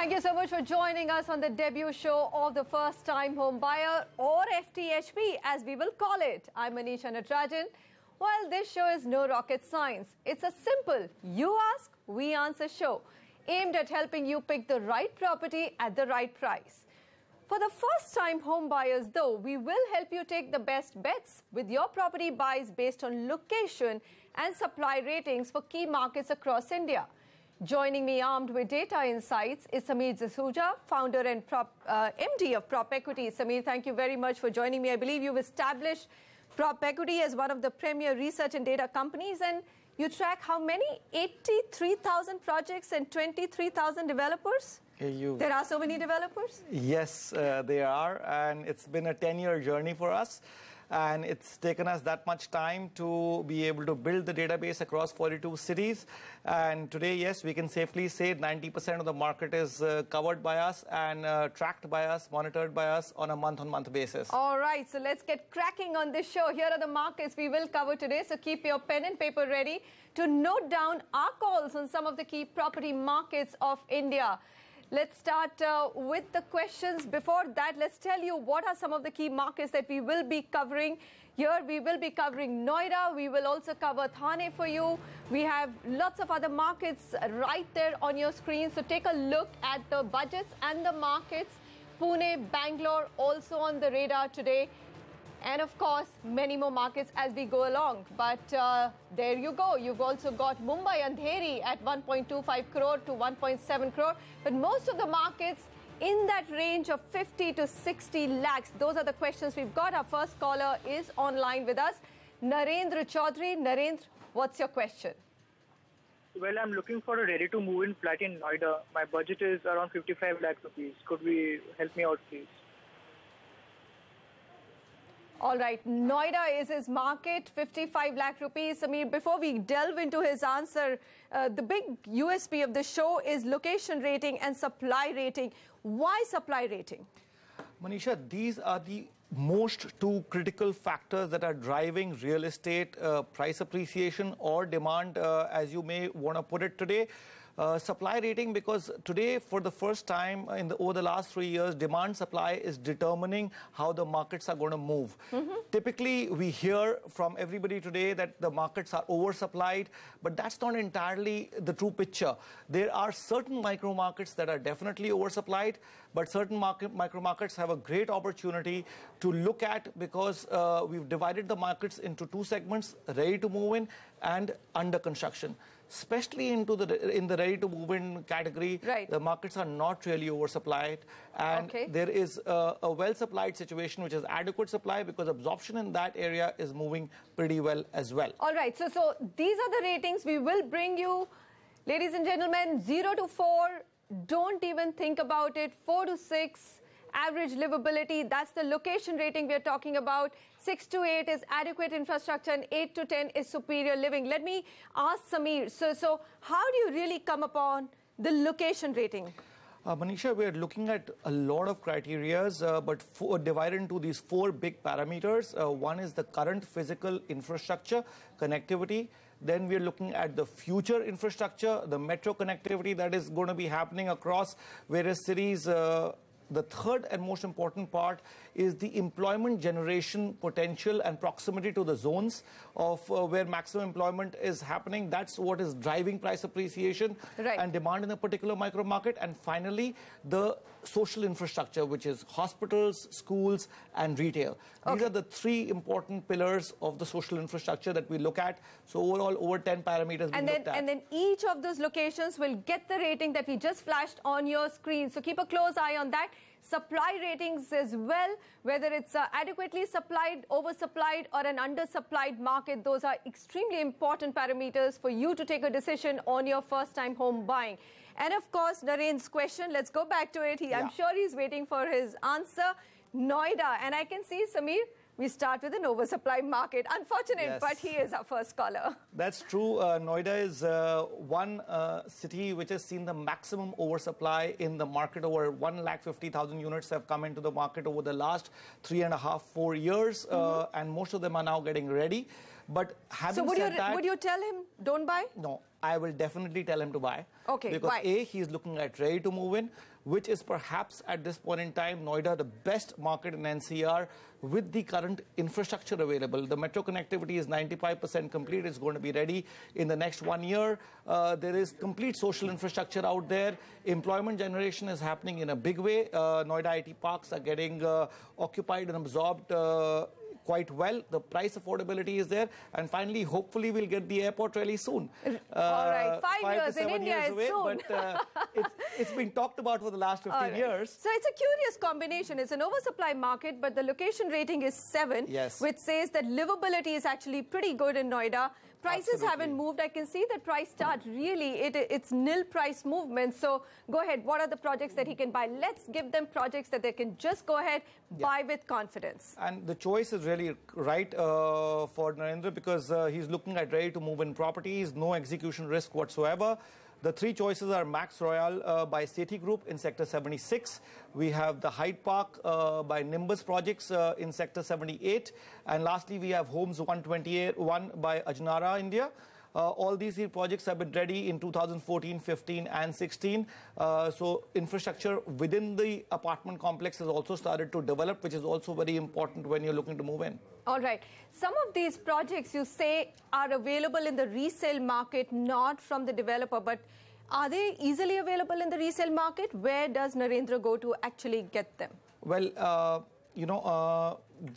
Thank you so much for joining us on the debut show of the first-time home buyer, or FTHB as we will call it. I'm Manisha Natarajan. While this show is no rocket science, it's a simple you ask, we answer show aimed at helping you pick the right property at the right price. For the first-time home buyers, though, we will help you take the best bets with your property buys based on location and supply ratings for key markets across India. Joining me armed with data insights is Sameer D'Souza, founder and MD of Prop Equity. Sameer, thank you very much for joining me. I believe you've established Prop Equity as one of the premier research and data companies, and you track how many? 83,000 projects and 23,000 developers? There are so many developers? Yes, there are, and it's been a 10-year journey for us. And it's taken us that much time to be able to build the database across 42 cities. And today, yes, we can safely say 90% of the market is covered by us and tracked by us, monitored by us on a month-on-month basis. All right, so let's get cracking on this show. Here are the markets we will cover today. So keep your pen and paper ready to note down our calls on some of the key property markets of India. Let's start with the questions. Before that, let's tell you what are some of the key markets that we will be covering. Here we will be covering Noida. We will also cover Thane for you. We have lots of other markets right there on your screen. So take a look at the budgets and the markets. Pune, Bangalore also on the radar today. And of course, many more markets as we go along. But there you go. You've also got Mumbai Andheri at 1.25 crore to 1.7 crore. But most of the markets in that range of 50 to 60 lakhs. Those are the questions we've got. Our first caller is online with us, Narendra Chaudhary. Narendra, what's your question? Well, I'm looking for a ready-to-move-in flat in Noida. My budget is around 55 lakh rupees. Could we help me out, please? All right, Noida is his market, 55 lakh rupees. Sameer, before we delve into his answer, the big USP of the show is location rating and supply rating. Why supply rating? Manisha, these are the most two critical factors that are driving real estate price appreciation or demand, as you may want to put it today. Supply rating, because today, for the first time over the last 3 years, demand supply is determining how the markets are going to move. Typically, we hear from everybody today that the markets are oversupplied, but that's not entirely the true picture. There are certain micro markets that are definitely oversupplied, but certain micro markets have a great opportunity to look at, because we've divided the markets into two segments: ready to move in and under construction. Especially in the ready-to-move-in category, right, the markets are not really oversupplied, and there is a well-supplied situation, which is adequate supply, because absorption in that area is moving pretty well as well. All right, so these are the ratings we will bring you. Ladies and gentlemen, 0 to 4, don't even think about it. 4 to 6, average livability, that's the location rating we are talking about. 6 to 8 is adequate infrastructure, and 8 to 10 is superior living. Let me ask Sameer, so how do you really come upon the location rating? Manisha, we are looking at a lot of criterias, but divided into these 4 big parameters. One is the current physical infrastructure, connectivity. Then we are looking at the future infrastructure, the metro connectivity that is going to be happening across various cities. The third and most important part is the employment generation potential and proximity to the zones of where maximum employment is happening. That's what is driving price appreciation and demand in a particular micro market. And finally, the social infrastructure, which is hospitals, schools, and retail. These are the 3 important pillars of the social infrastructure that we look at. So overall, over 10 parameters we looked at. And then each of those locations will get the rating that we just flashed on your screen. So keep a close eye on that. Supply ratings as well, whether it's adequately supplied, oversupplied, or an undersupplied market. Those are extremely important parameters for you to take a decision on your first-time home buying. And of course, Narendra's question, let's go back to it. I'm sure he's waiting for his answer. Noida, and I can see, Sameer, we start with an oversupply market. Unfortunate, but he is our first caller. That's true. Noida is one city which has seen the maximum oversupply in the market. Over 150,000 units have come into the market over the last 3.5, 4 years, and most of them are now getting ready. But having said that, would you tell him don't buy? No, I will definitely tell him to buy. Okay, because why? A, he's looking at ready to move in, which is perhaps at this point in time, Noida, the best market in NCR with the current infrastructure available. The metro connectivity is 95% complete. It's going to be ready in the next 1 year. There is complete social infrastructure out there. Employment generation is happening in a big way. Noida IT parks are getting occupied and absorbed quite well. The price affordability is there. And finally, hopefully, we'll get the airport really soon. All right, 5 years in India is away, soon. But it's been talked about for the last 15 years. So it's a curious combination. It's an oversupply market, but the location rating is 7, yes, which says that livability is actually pretty good in Noida. Prices Absolutely. haven't moved. I can see the price chart. Really, it's nil price movement. So go ahead. What are the projects that he can buy? Let's give them projects that they can just go ahead, buy with confidence. And the choice is really right for Narendra because he's looking at ready-to-move-in properties, no execution risk whatsoever. The 3 choices are Max Royal by Sethi Group in Sector 76. We have the Hyde Park by Nimbus Projects in Sector 78. And lastly, we have Homes 121 by Ajnara, India. All these 3 projects have been ready in 2014, 15 and 16. So infrastructure within the apartment complex has also started to develop, which is also very important when you're looking to move in. All right. Some of these projects you say are available in the resale market, not from the developer, but are they easily available in the resale market? Where does Narendra go to actually get them? Well,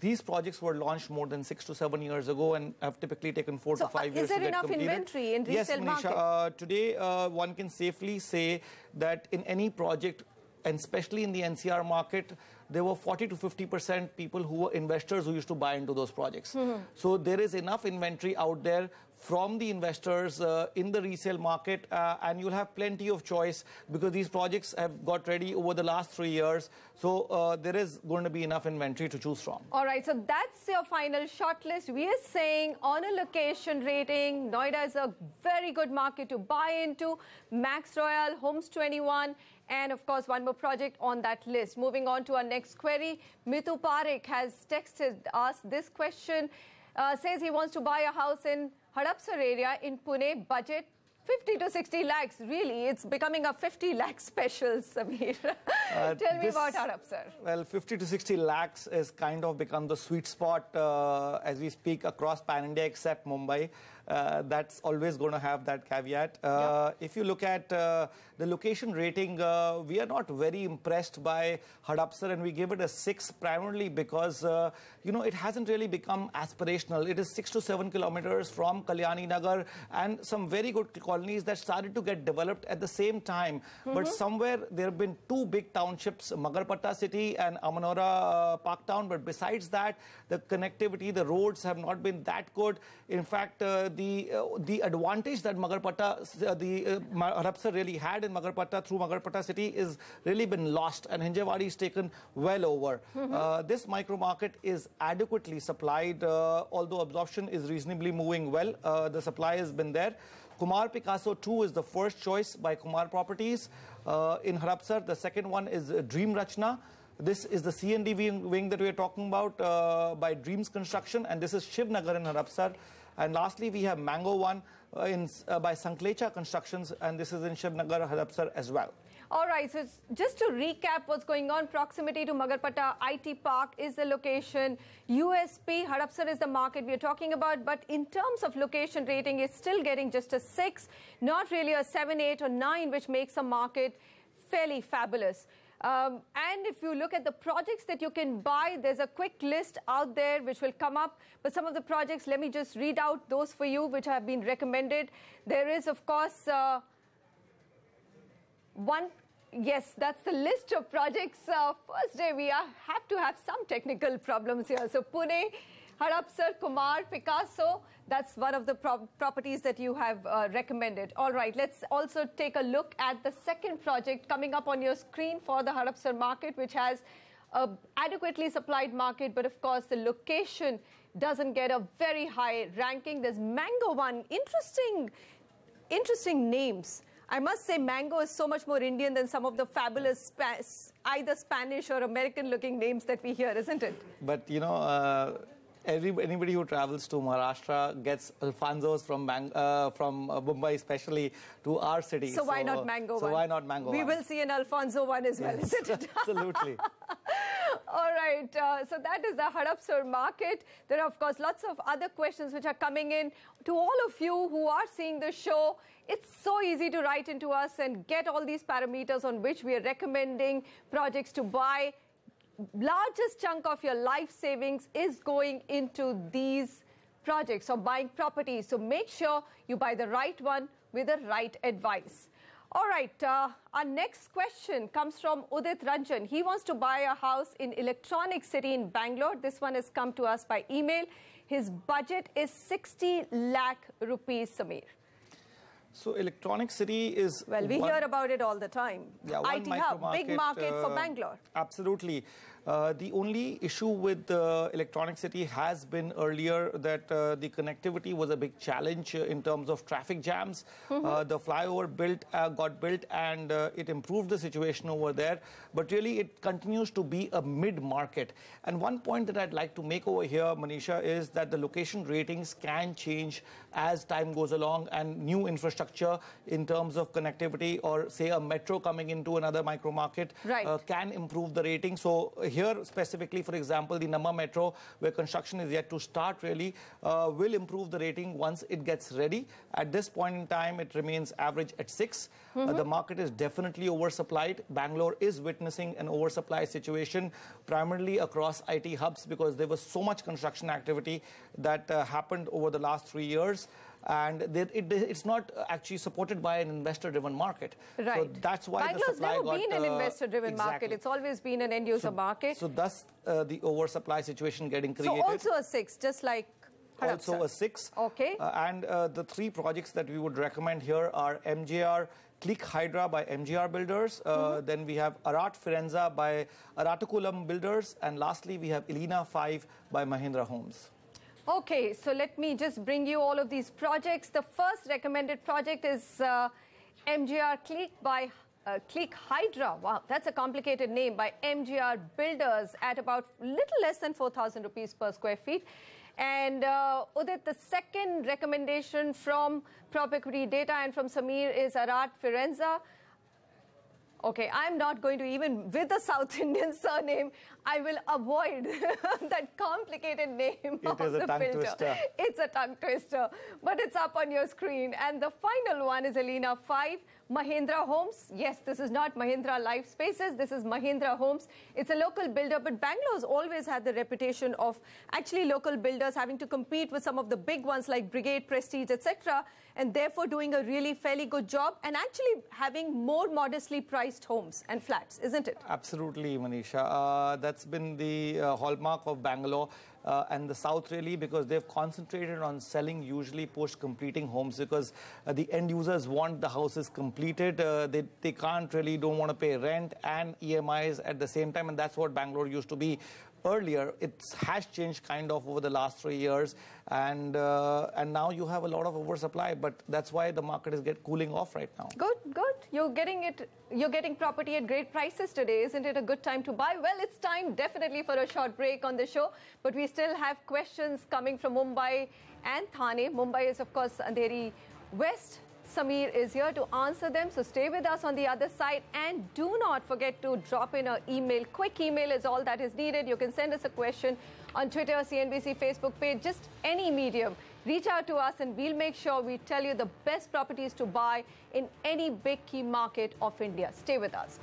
these projects were launched more than 6 to 7 years ago and have typically taken 4 to 5 years to get completed. Is there enough inventory in resale market? Yes, Manisha. Today, one can safely say that in any project, and especially in the NCR market, there were 40 to 50% people who were investors who used to buy into those projects. So there is enough inventory out there from the investors in the resale market, and you'll have plenty of choice because these projects have got ready over the last 3 years. So there is going to be enough inventory to choose from. All right, so that's your final shortlist. We are saying on a location rating, Noida is a very good market to buy into. Max Royal, Homes 21, and of course, one more project on that list. Moving on to our next query, Mithu Parekh has texted us this question. Says he wants to buy a house in Hadapsar area in Pune, budget 50 to 60 lakhs. Really, it's becoming a 50 lakh special, Sameer. Tell me about Hadapsar. Well, 50 to 60 lakhs has kind of become the sweet spot as we speak across pan-India except Mumbai. That's always going to have that caveat. If you look at the location rating, we are not very impressed by Hadapsar, and we give it a 6 primarily because, it hasn't really become aspirational. It is 6 to 7 kilometers from Kalyani Nagar and some very good colonies that started to get developed at the same time. But somewhere there have been 2 big townships, Magarpatta city and Amanora Park Town. But besides that, the connectivity, the roads have not been that good. In fact, the advantage that Hadapsar really had in Magarpatta through Magarpatta city is really been lost, and Hinjawadi is taken well over. This micro market is adequately supplied, although absorption is reasonably moving well. The supply has been there. Kumar Picasso 2 is the first choice by Kumar Properties in Hadapsar. The second one is Dream Rachna. This is the C&D wing that we are talking about by Dreams Construction, and this is Shiv Nagar in Hadapsar. And lastly, we have Mango 1 by Sanklecha Constructions, and this is in Shiv Nagar, Hadapsar as well. All right, so just to recap what's going on, proximity to Magarpatta IT Park is the location. USP, Hadapsar is the market we are talking about, but in terms of location rating, it's still getting just a 6, not really a 7, 8 or 9, which makes a market fairly fabulous. And if you look at the projects that you can buy, there's a quick list out there which will come up. But some of the projects, let me just read out those for you which have been recommended. There is, of course, yes, that's the list of projects. First day, we have to have some technical problems here. So Pune, Hadapsar, Kumar, Picasso, that's one of the properties that you have recommended. All right, let's also take a look at the second project coming up on your screen for the Hadapsar market, which has an adequately supplied market, but of course the location doesn't get a very high ranking. There's Mango 1, interesting names. I must say Mango is so much more Indian than some of the fabulous either Spanish or American looking names that we hear, isn't it? But Anybody who travels to Maharashtra gets Alfonsos from Mumbai, especially to our city. So why not mango one? So why not mango one? We will see an Alfonso one as well, Yes, isn't it? Absolutely. All right, so that is the Hadapsar market. There are, of course, lots of other questions which are coming in. To all of you who are seeing the show, it's so easy to write into us and get all these parameters on which we are recommending projects to buy. Largest chunk of your life savings is going into these projects or buying properties. So make sure you buy the right one with the right advice. All right, our next question comes from Udit Ranjan. He wants to buy a house in Electronic City in Bangalore. This one has come to us by email. His budget is 60 lakh rupees, Samir. So Electronic City is... Well, we hear about it all the time. Yeah, IT hub, big market for Bangalore. Absolutely. The only issue with Electronic City has been earlier that the connectivity was a big challenge in terms of traffic jams. The flyover got built and it improved the situation over there. But really, it continues to be a mid-market. And one point that I'd like to make over here, Manisha, is that the location ratings can change as time goes along and new infrastructure in terms of connectivity or, say, a metro coming into another micro market can improve the rating. So here specifically, for example, the Namma Metro, where construction is yet to start really, will improve the rating once it gets ready. At this point in time, it remains average at 6. The market is definitely oversupplied. Bangalore is witnessing an oversupply situation, primarily across IT hubs, because there was so much construction activity that happened over the last 3 years. And it's not actually supported by an investor-driven market. Right. So that's why Bangalore's the supply never been an investor-driven exactly. market. It's always been an end-user market. So thus the oversupply situation getting created. So also a 6, just like Hadapsar. Also a 6. Okay. And the 3 projects that we would recommend here are MJR Click Hydra by MJR Builders. Then we have Arat Firenza by Aratukulam Builders. And lastly, we have Elena 5 by Mahindra Homes. Okay, so let me just bring you all of these projects. The first recommended project is MJR Click by Click Hydra. Wow, that's a complicated name, by MJR Builders at about little less than 4,000 rupees per square feet. And Udit, the second recommendation from Prop Equity Data and from Samir is Arat Firenza. Okay, I'm not going to even, with the South Indian surname, I will avoid that complicated name of the builder. Twister. It's a tongue twister, but it's up on your screen. And the final one is Elena 5, Mahindra Homes. Yes, this is not Mahindra Life Spaces. This is Mahindra Homes. It's a local builder, but Bangalore's always had the reputation of actually local builders having to compete with some of the big ones like Brigade, Prestige, etc., and therefore doing a really fairly good job and actually having more modestly priced homes and flats, isn't it? Absolutely, Manisha. That's been the hallmark of Bangalore and the South, really, because they've concentrated on selling usually post-completing homes, because the end users want the houses completed. They can't really, don't want to pay rent and EMIs at the same time, and that's what Bangalore used to be earlier. It has changed kind of over the last 3 years, and now you have a lot of oversupply, but that's why the market is cooling off right now. Good, good. You're getting property at great prices today. Isn't it a good time to buy? Well, it's time definitely for a short break on the show, but we still have questions coming from Mumbai and Thane. Mumbai is, of course, Andheri West. Samir is here to answer them, so stay with us on the other side and do not forget to drop in an email. Quick email is all that is needed. You can send us a question on Twitter, CNBC, Facebook page, just any medium. Reach out to us and we'll make sure we tell you the best properties to buy in any big key market of India. Stay with us.